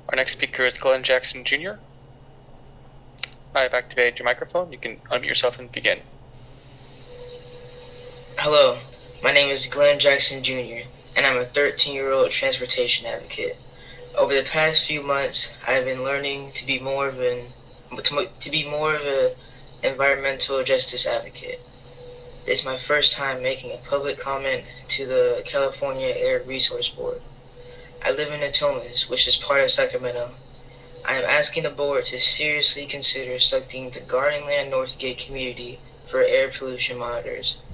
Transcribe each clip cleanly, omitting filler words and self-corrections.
Our next speaker is Glenn Jackson Jr. I have activated your microphone. You can unmute yourself and begin. Hello, my name is Glenn Jackson Jr., and I'm a 13-year-old transportation advocate. Over the past few months, I have been learning to be more of an environmental justice advocate. This is my first time making a public comment to the California Air Resource Board. I live in Natomas, which is part of Sacramento. I am asking the board to seriously consider selecting the Gardenland Northgate community for air pollution monitors.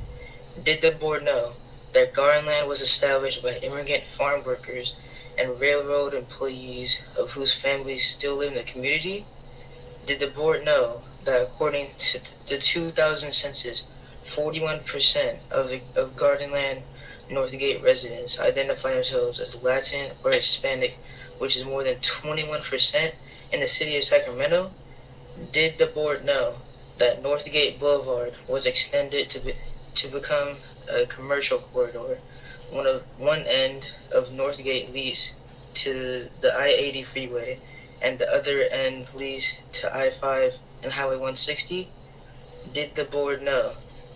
Did the board know that Gardenland was established by immigrant farm workers and railroad employees of whose families still live in the community? Did the board know that according to the 2000 census, 41% of Gardenland Northgate residents identify themselves as Latin or Hispanic, which is more than 21% in the city of Sacramento? Did the board know that Northgate Boulevard was extended to become a commercial corridor? One end of Northgate leads to the I-80 freeway, and the other end leads to I-5 and Highway 160? Did the board know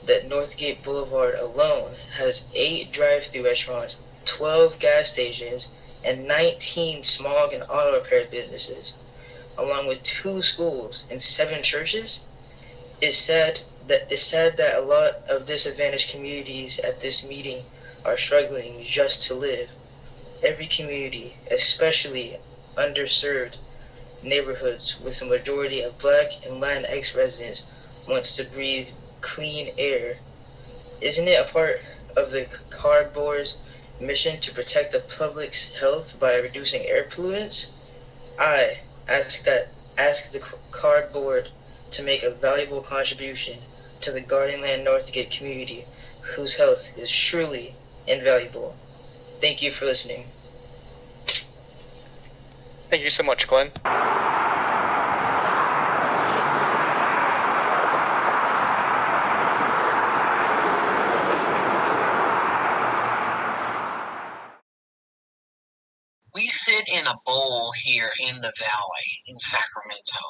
that Northgate Boulevard alone has 8 drive-thru restaurants, 12 gas stations, and 19 smog and auto repair businesses, along with 2 schools and 7 churches? It's sad that a lot of disadvantaged communities at this meeting are struggling just to live. Every community, especially underserved neighborhoods with a majority of Black and Latinx residents, wants to breathe clean air. Isn't it a part of the cardboard's mission to protect the public's health by reducing air pollutants? I ask the cardboard to make a valuable contribution to the Gardenland Northgate community, whose health is truly invaluable. Thank you for listening. Thank you so much, Glenn. We sit in a bowl here in the valley in Sacramento.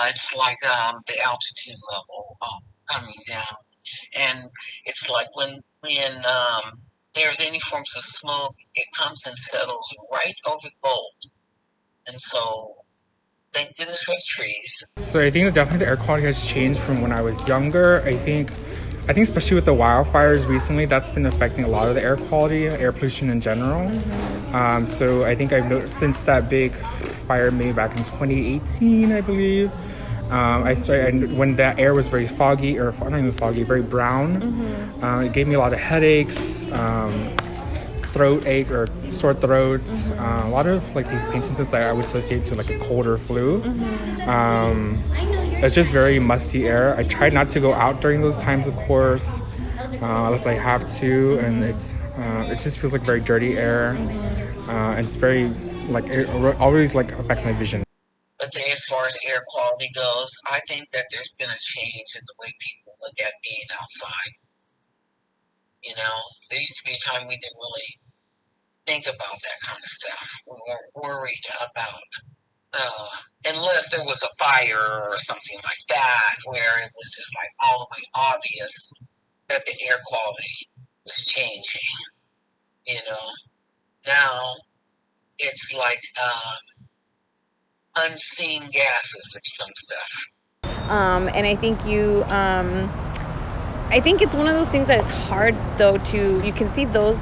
It's like the altitude level coming down, and it's like when there's any forms of smoke, it comes and settles right over the bowl, and so thank goodness for the trees. So I think that definitely the air quality has changed from when I was younger. I think especially with the wildfires recently, that's been affecting a lot of the air quality, air pollution in general. So I think I've noticed since that big fire maybe back in 2018, I believe. When the air was very foggy, or not even foggy, very brown. It gave me a lot of headaches, throat ache or sore throats, a lot of like these pain symptoms that I would associate to like a cold or flu. It's just very musty air. I try not to go out during those times, of course, unless I have to, and it just feels like very dirty air, and it's very like it always like affects my vision. But as far as air quality goes, I think that there's been a change in the way people look at being outside. You know, there used to be a time we didn't really think about that kind of stuff. We weren't worried about, unless there was a fire or something like that, where it was just like all the way obvious that the air quality was changing. You know, now it's like unseen gases or some stuff. And I think I think it's one of those things that it's hard though you can see the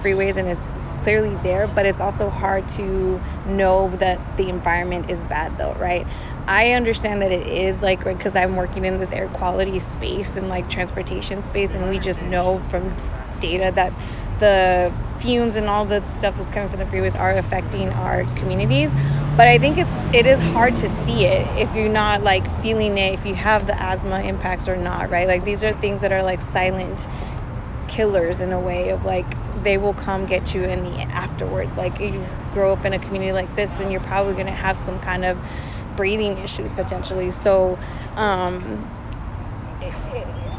freeways and it's clearly there, but it's also hard to know that the environment is bad though, right? I understand that it is like, because I'm working in this air quality space and like transportation space, and we just know from data that the fumes and all the stuff that's coming from the freeways are affecting our communities. But I think it is hard to see it if you're not like feeling it, if you have the asthma impacts or not, right? Like these are things that are like silent killers in a way of like they will come get you in the afterwards. Like you grow up in a community like this, then you're probably going to have some kind of breathing issues potentially. So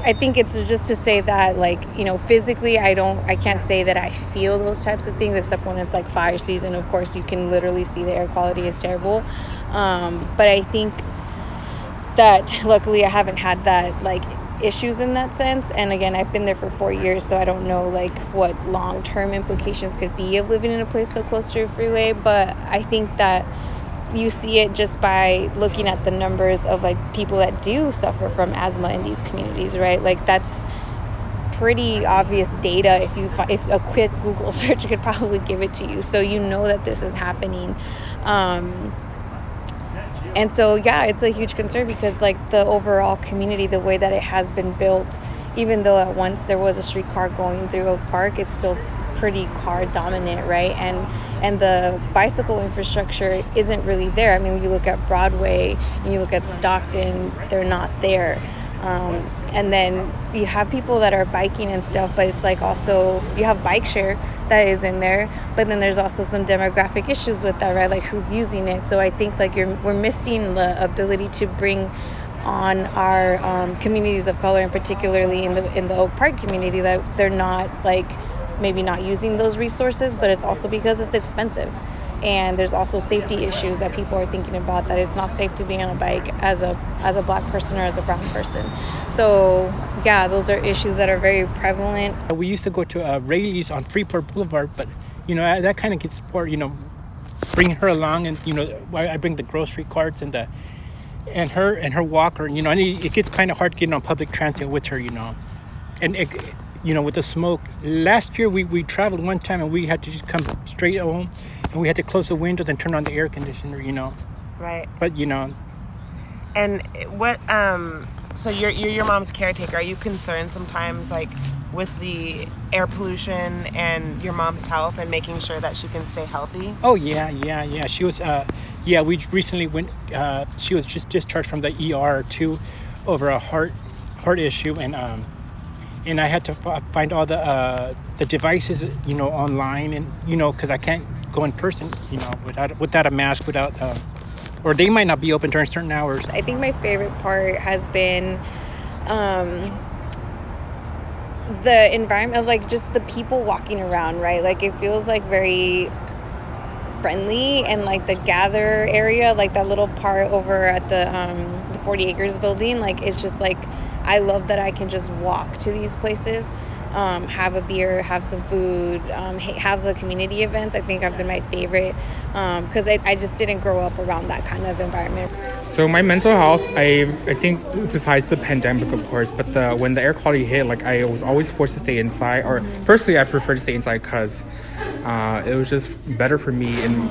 I think it's just to say that, like, physically I can't say that I feel those types of things except when it's like fire season. Of course, you can literally see the air quality is terrible. But I think that luckily I haven't had that, like, issues in that sense. And again, I've been there for 4 years, so I don't know, like, what long-term implications could be of living in a place so close to a freeway. But I think that you see it just by looking at the numbers of, like, people that do suffer from asthma in these communities, right? Like, that's pretty obvious data. If a quick Google search could probably give it to you, so you know that this is happening. And so, yeah, it's a huge concern because, like, the overall community, the way that it has been built, even though at once there was a streetcar going through Oak Park, it's still pretty car dominant, right? And the bicycle infrastructure isn't really there. I mean, you look at Broadway and you look at Stockton, they're not there. And then you have people that are biking and stuff, but it's like also you have bike share that is in there, but then there's also some demographic issues with that, right? Like, who's using it. So I think, like, we're missing the ability to bring on our communities of color, and particularly in the Oak Park community, that they're not, like, maybe not using those resources, but it's also because it's expensive. And there's also safety issues that people are thinking about, that it's not safe to be on a bike as a black person or as a brown person. So, yeah, those are issues that are very prevalent. We used to go to Rayleigh's on Freeport Boulevard, but, that kind of gets support, bringing her along, and, I bring the grocery carts and her walker, and it gets kind of hard getting on public transit with her, and it, with the smoke. Last year we traveled one time and we had to just come straight home, and we had to close the windows and turn on the air conditioner, Right. But And what so you're your mom's caretaker. Are you concerned sometimes, like, with the air pollution and your mom's health and making sure that she can stay healthy? oh yeah, she was we recently went, she was just discharged from the ER too over a heart issue, and I had to find all the devices, online, and because I can't go in person, without a mask, or they might not be open during certain hours. I think my favorite part has been the environment of, like, just the people walking around, right? Like, it feels like very friendly, and, like, the gather area, like that little part over at the 40 Acres building, like, it's just like, I love that I can just walk to these places, have a beer, have some food, have the community events. I think have been my favorite, because I just didn't grow up around that kind of environment. So my mental health, I think besides the pandemic, of course, but when the air quality hit, like, I was always forced to stay inside. Or personally, I prefer to stay inside because it was just better for me in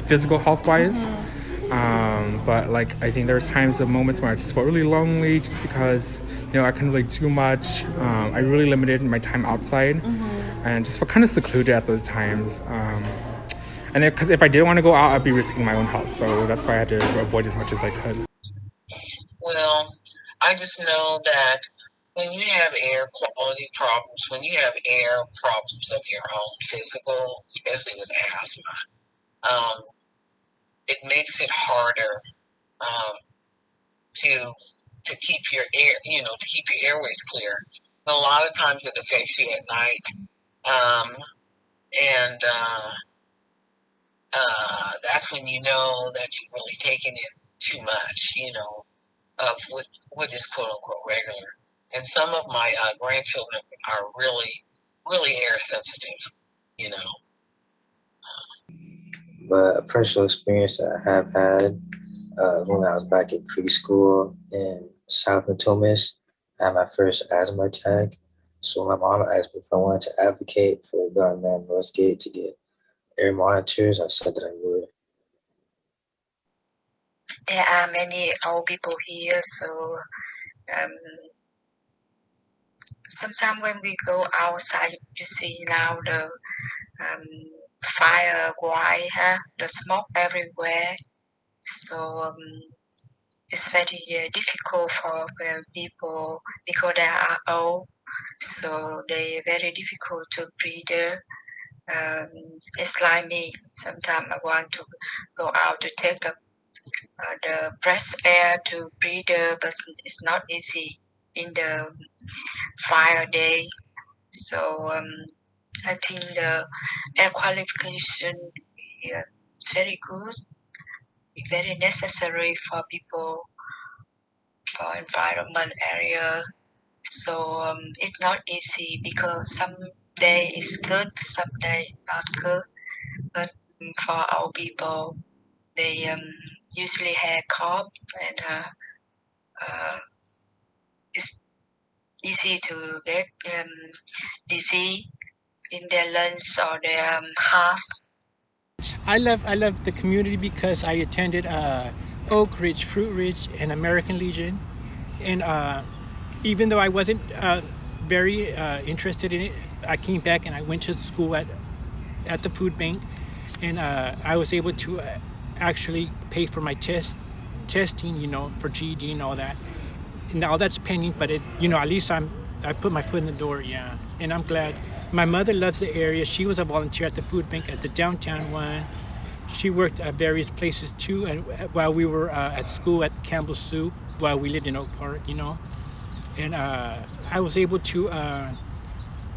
physical health wise. But, like, I think there's times of moments where I just felt really lonely just because I couldn't really do much. I really limited my time outside, and just felt kind of secluded at those times. And because if I didn't want to go out, I'd be risking my own health. So that's why I had to avoid as much as I could. Well, I just know that when you have air quality problems, when you have air problems of your own, physical, especially with asthma, it makes it harder to keep your air, to keep your airways clear. And a lot of times it affects you at night, and that's when you know that you're really taking in too much, of what is quote unquote regular. And some of my grandchildren are really, really air sensitive, But a personal experience that I have had when I was back in preschool in South Natomas, I had my first asthma attack. So my mom asked me if I wanted to advocate for Garden Northgate to get air monitors. I said that I would. There are many old people here, so sometimes when we go outside, you see now the fire white, the smoke everywhere. So it's very difficult for people because they are old. So they very difficult to breathe. It's like me. Sometimes I want to go out to take the fresh air to breathe, but it's not easy. in the fire day. So I think the air qualification is very good, very necessary for people for environment area. So it's not easy because some day is good, some day not good. But for our people, they usually have cough and it's easy to get disease in their lungs or their heart. I love the community because I attended Oak Ridge, Fruit Ridge, and American Legion, and even though I wasn't very interested in it, I came back and I went to school at the food bank, and I was able to actually pay for my testing, for GED and all that. Now that's pending, but at least I put my foot in the door, yeah, and I'm glad. My mother loves the area. She was a volunteer at the food bank at the downtown one. She worked at various places too, and while we were at school at Campbell Soup, while we lived in Oak Park, and I was able to.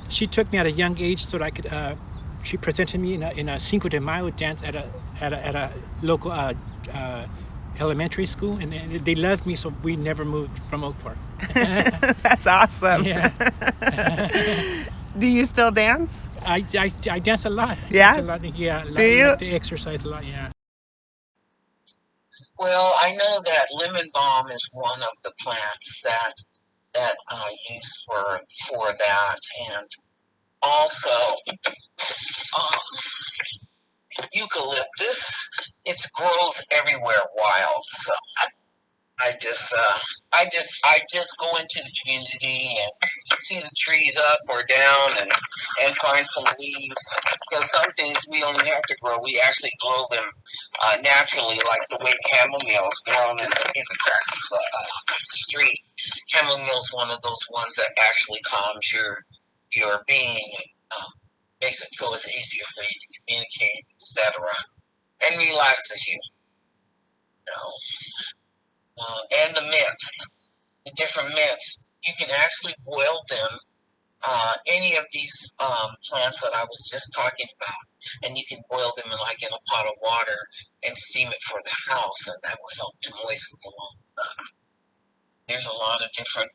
She took me at a young age so that I could. She presented me in a Cinco de Mayo dance at a local elementary school, and they loved me, so we never moved from Oak Park. That's awesome. Yeah. Do you still dance? I dance a lot. Yeah? Dance a lot. Yeah. Do you? Like to exercise a lot. Yeah. Well, I know that lemon balm is one of the plants that used for that, and also eucalyptus. It grows everywhere wild, so I just go into the community and see the trees up or down and find some leaves. Because some things we don't have to grow. We actually grow them naturally, like the way chamomile is grown in the cracks of the street. Chamomile is one of those ones that actually calms your being and makes it so it's easier for you to communicate, etc. And relaxes you. And the mints, the different mints, you can actually boil them. Any of these plants that I was just talking about, and you can boil them in a pot of water and steam it for the house, and that will help to moisten the lungs. There's a lot of different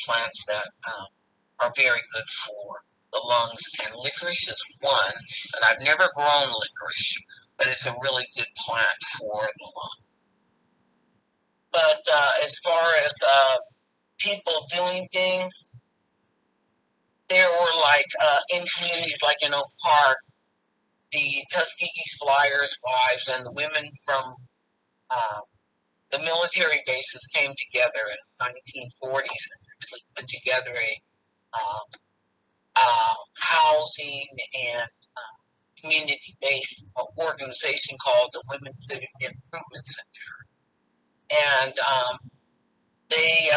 plants that are very good for the lungs, and licorice is one. And I've never grown licorice, but it's a really good plant for the lungs. But as far as people doing things, there were in communities like in Oak Park, the Tuskegee Flyers wives and the women from the military bases came together in the 1940s and actually put together a housing and community-based organization called the Women's Civic Improvement Center. And they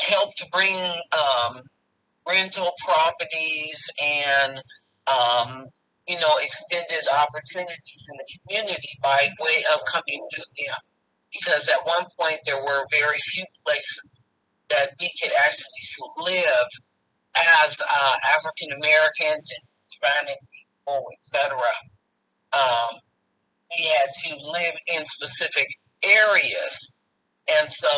helped to bring rental properties and extended opportunities in the community by way of coming to them. Because at one point there were very few places that we could actually live as African Americans and Hispanic people, etc. We had to live in specific areas, and so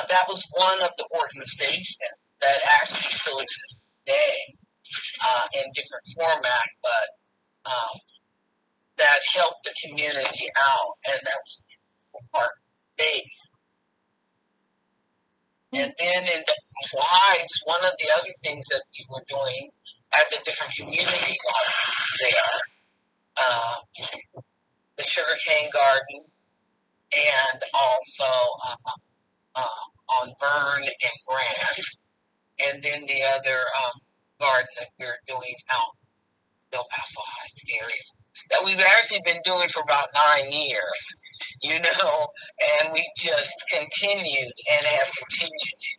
that was one of the organizations that actually still exists today in different format, but that helped the community out, and that was part base. And then in the Heights, one of the other things that we were doing at the different community gardens there, the sugarcane garden, and also on Vern and Grant, and then the other garden that we're doing out in El Paso Heights area that we've actually been doing for about 9 years, and we just continued and have continued to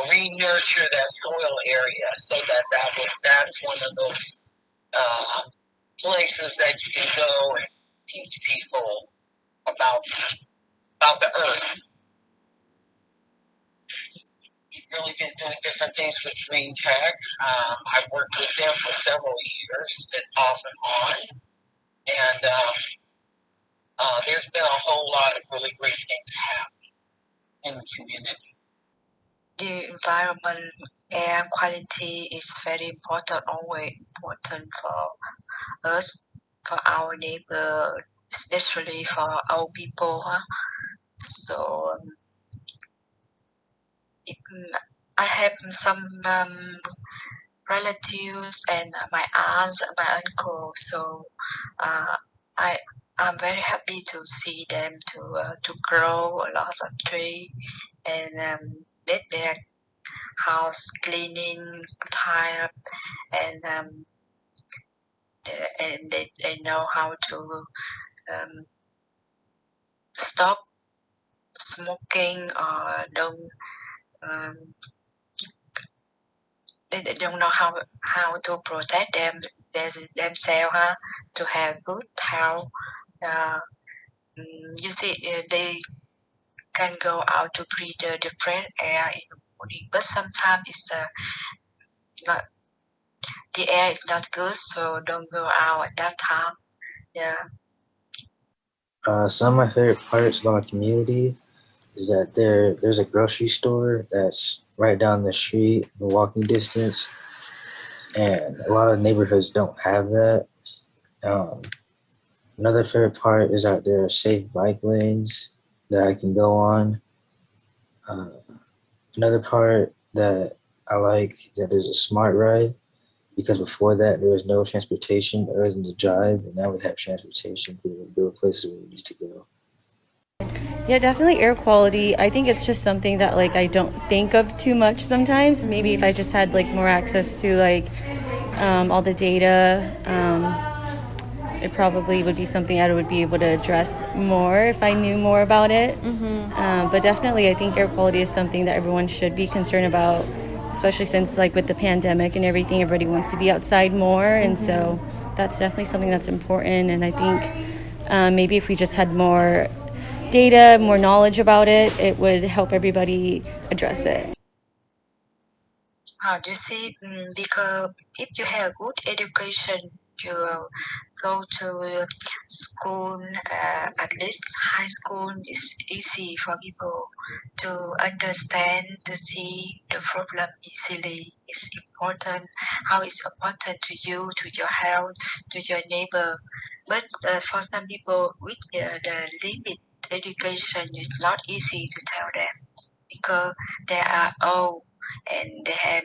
re-nurture that soil area so that's one of those places that you can go and teach people about the earth. We've really been doing different things with Green Tech. I've worked with them for several years, off and on, and there's been a whole lot of really great things happening in the community. The environment, air quality is very important, always important for us, for our neighbor, especially for our people. So I have some relatives and my aunts, my uncle. So I'm very happy to see them to grow a lot of tree and let their house cleaning time and they know how to stop smoking or they don't know how to protect themselves to have good health. You see, they can go out to breathe the fresh air in the morning, but sometimes it's not, the air is not good, so don't go out at that time. Yeah. Some of my favorite parts about my community is that there's a grocery store that's right down the street, in walking distance, and a lot of neighborhoods don't have that. Another favorite part is that there are safe bike lanes that I can go on. Another part that I like is that there's a smart ride, because before that there was no transportation other than to drive, and now we have transportation to go places where we need to go. Yeah, definitely air quality. I think it's just something that like I don't think of too much sometimes. Maybe if I just had like more access to like all the data, it probably would be something I would be able to address more if I knew more about it. But definitely I think air quality is something that everyone should be concerned about, especially since like with the pandemic and everything, everybody wants to be outside more. And so that's definitely something that's important. And I think maybe if we just had more data, more knowledge about it, it would help everybody address it. You see, because if you have good education, you go to school, at least high school, is easy for people to understand, to see the problem easily. It's important, how it's important to you, to your health, to your neighbor. But for some people with the limit education, it's not easy to tell them because they are old and they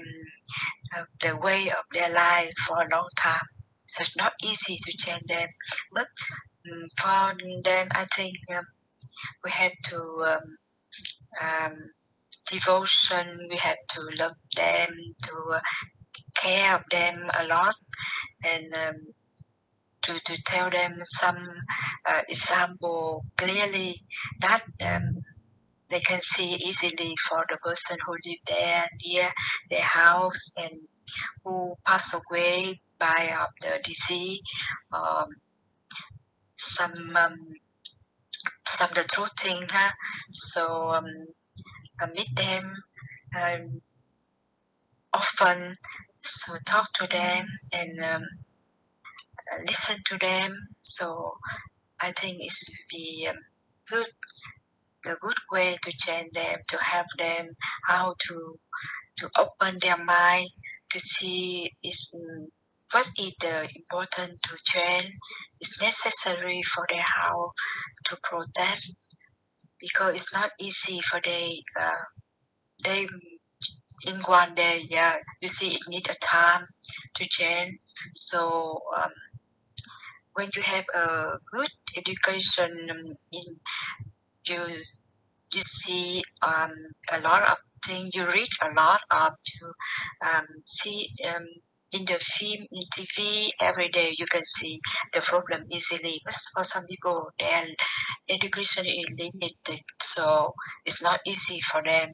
have the way of their life for a long time. So it's not easy to change them. But for them, I think we have to devotion. We have to love them, to care of them a lot, and to tell them some example clearly that they can see easily for the person who live there near their house and who passed away by the disease. Some the true thing. So meet them often. So talk to them and listen to them. So I think it's be good. A good way to change them, to help them how to open their mind to see what is the important to change. It's necessary for their health to protest because it's not easy for they in one day. Yeah, you see, it needs a time to change. So when you have a good education, you see a lot of things. You read a lot of you see in the film, in TV, every day you can see the problem easily. But for some people, their education is limited, so it's not easy for them.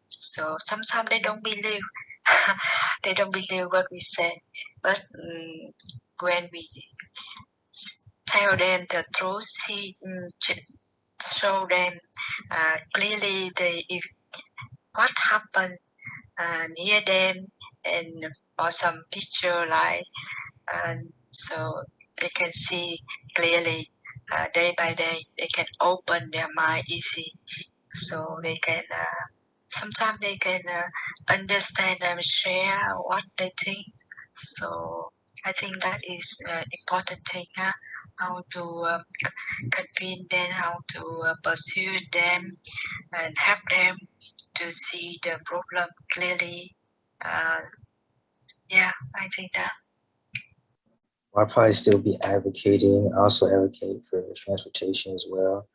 So sometimes they don't believe. They don't believe what we say. But when we tell them the truth, show them clearly what happened near them, and or some picture like, so they can see clearly day by day. They can open their mind easy, so they can sometimes they can understand and share what they think. So I think that is important thing. How to convince them, how to pursue them, and help them to see the problem clearly. Yeah, I think that. I'll probably still be advocating. I also advocate for transportation as well.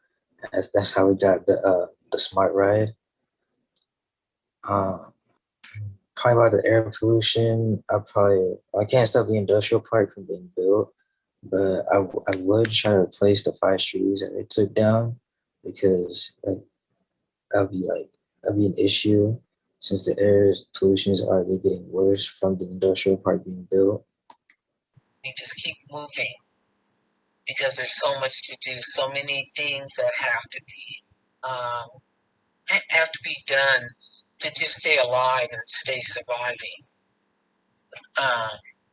As that's how we got the smart ride. Probably about the air pollution. I can't stop the industrial park from being built, but I would try to replace the 5 trees that they took down, because that'd be an issue, since the air pollution is already getting worse from the industrial park being built. We just keep moving because there's so much to do, so many things that have to be done to just stay alive and stay surviving.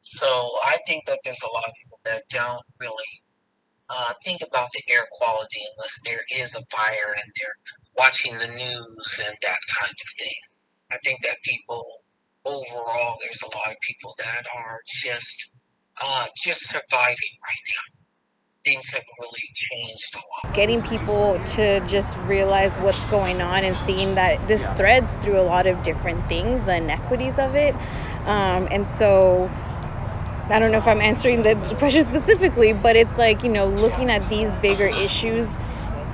So I think that there's a lot of people that don't really think about the air quality unless there is a fire and they're watching the news and that kind of thing. I think that people overall, there's a lot of people that are just surviving right now. Things have really changed a lot. Getting people to just realize what's going on and seeing that this threads through a lot of different things, the inequities of it. And so I don't know if I'm answering the question specifically, but it's like, looking at these bigger issues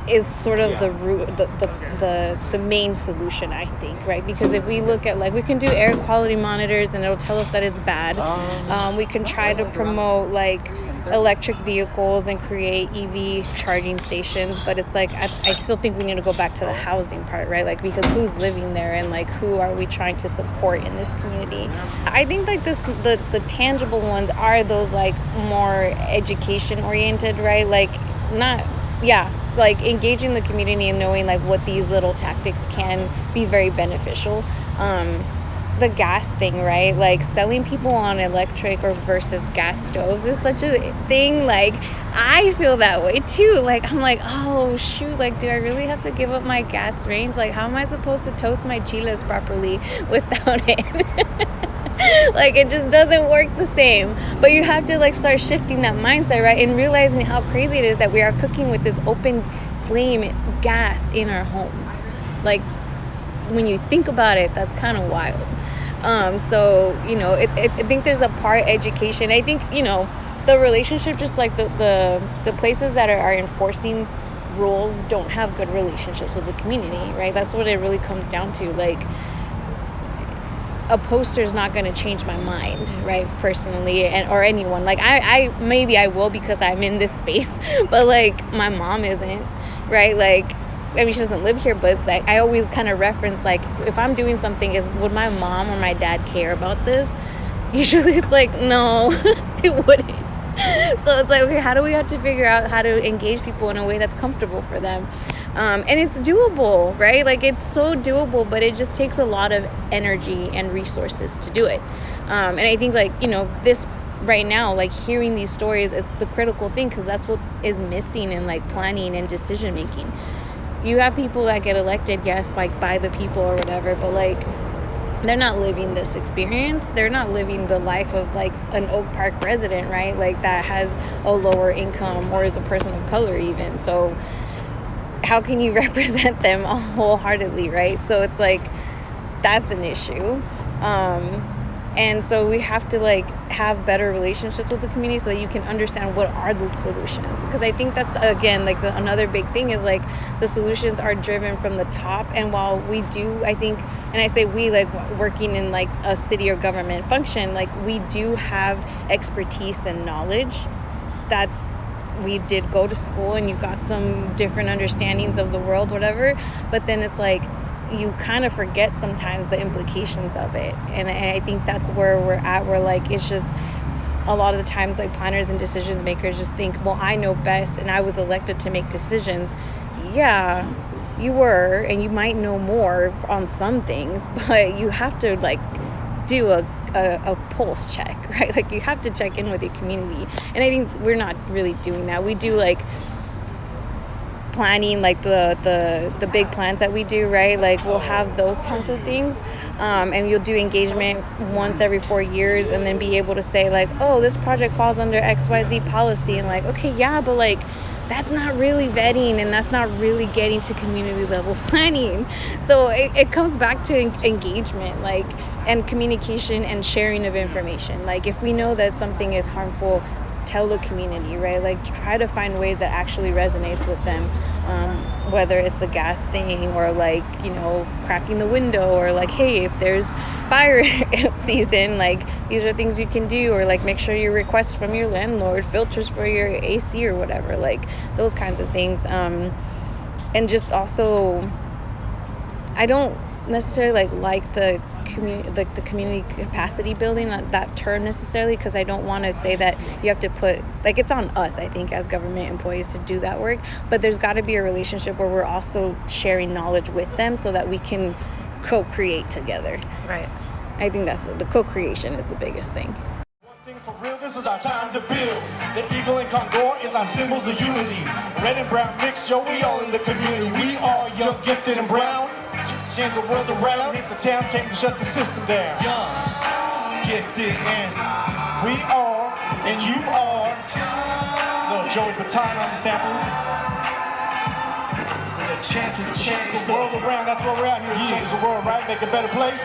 is sort of the root, the main solution, I think, right? Because if we look at, we can do air quality monitors and it'll tell us that it's bad. We can try to promote electric vehicles and create EV charging stations, but it's I still think we need to go back to the housing part, right? Because who's living there and who are we trying to support in this community? I think the tangible ones are those more education oriented, right? Engaging the community and knowing what these little tactics can be very beneficial. The gas thing, right? Selling people on electric or versus gas stoves is such a thing. I feel that way too. I'm oh shoot, do I really have to give up my gas range? How am I supposed to toast my chiles properly without it? It just doesn't work the same. But you have to start shifting that mindset, right? And realizing how crazy it is that we are cooking with this open flame gas in our homes. When you think about it, that's kind of wild. So I think there's a part education. I think the relationship, just the places that are enforcing rules don't have good relationships with the community, right? That's what it really comes down to. A poster's not going to change my mind, right? Personally, or anyone. I maybe I will because I'm in this space, but my mom isn't, right? She doesn't live here, but it's I always kind of reference if I'm doing something, would my mom or my dad care about this? Usually it's no, it wouldn't. So it's okay, how do we have to figure out how to engage people in a way that's comfortable for them? And it's doable, right? It's so doable, but it just takes a lot of energy and resources to do it. And I think this right now, hearing these stories is the critical thing, because that's what is missing in planning and decision making. You have people that get elected, yes, by the people or whatever, but they're not living this experience. They're not living the life of an Oak Park resident, right? That has a lower income or is a person of color even. So how can you represent them wholeheartedly, right? So it's that's an issue. And so we have to have better relationships with the community so that you can understand what are those solutions. Because I think that's, again, another big thing is the solutions are driven from the top. And while we do, I think, and I say we, working in a city or government function, we do have expertise and knowledge. We did go to school and you got some different understandings of the world, whatever. But then it's you kind of forget sometimes the implications of it. And I think that's where we're at, where it's just a lot of the times planners and decision makers just think, well, I know best and I was elected to make decisions. Yeah, you were, and you might know more on some things, but you have to like do a pulse check, right? Like you have to check in with your community, and I think we're not really doing that. We do like planning, like the big plans that we do, right? Like we'll have those kinds of things, and you'll do engagement once every 4 years, and then be able to say like, oh, this project falls under XYZ policy, and like, okay, yeah, but like that's not really vetting, and that's not really getting to community level planning. So it comes back to engagement, like, and communication and sharing of information. Like if we know that something is harmful, tell the community, right? Like try to find ways that actually resonates with them, whether it's the gas thing or like, you know, cracking the window, or like, hey, if there's fire season, like these are things you can do, or like make sure you request from your landlord filters for your AC or whatever, like those kinds of things. And just also, I don't necessarily like the community capacity building, that term necessarily, because I don't want to say that you have to put, like, it's on us, I think, as government employees to do that work, but there's got to be a relationship where we're also sharing knowledge with them so that we can co-create together. Right. I think that's the co-creation is the biggest thing. Thing for real, this is our time to build. The eagle and condor is our symbols of unity. Red and brown mix, yo, we all in the community. We are young, gifted, and brown. Change the world around. If the town came to shut the system down. Young, gifted, and we are, and you are. Little Joey Baton on the samples. With a chance to change the world around. That's what we're out here to change the world, right? Make a better place.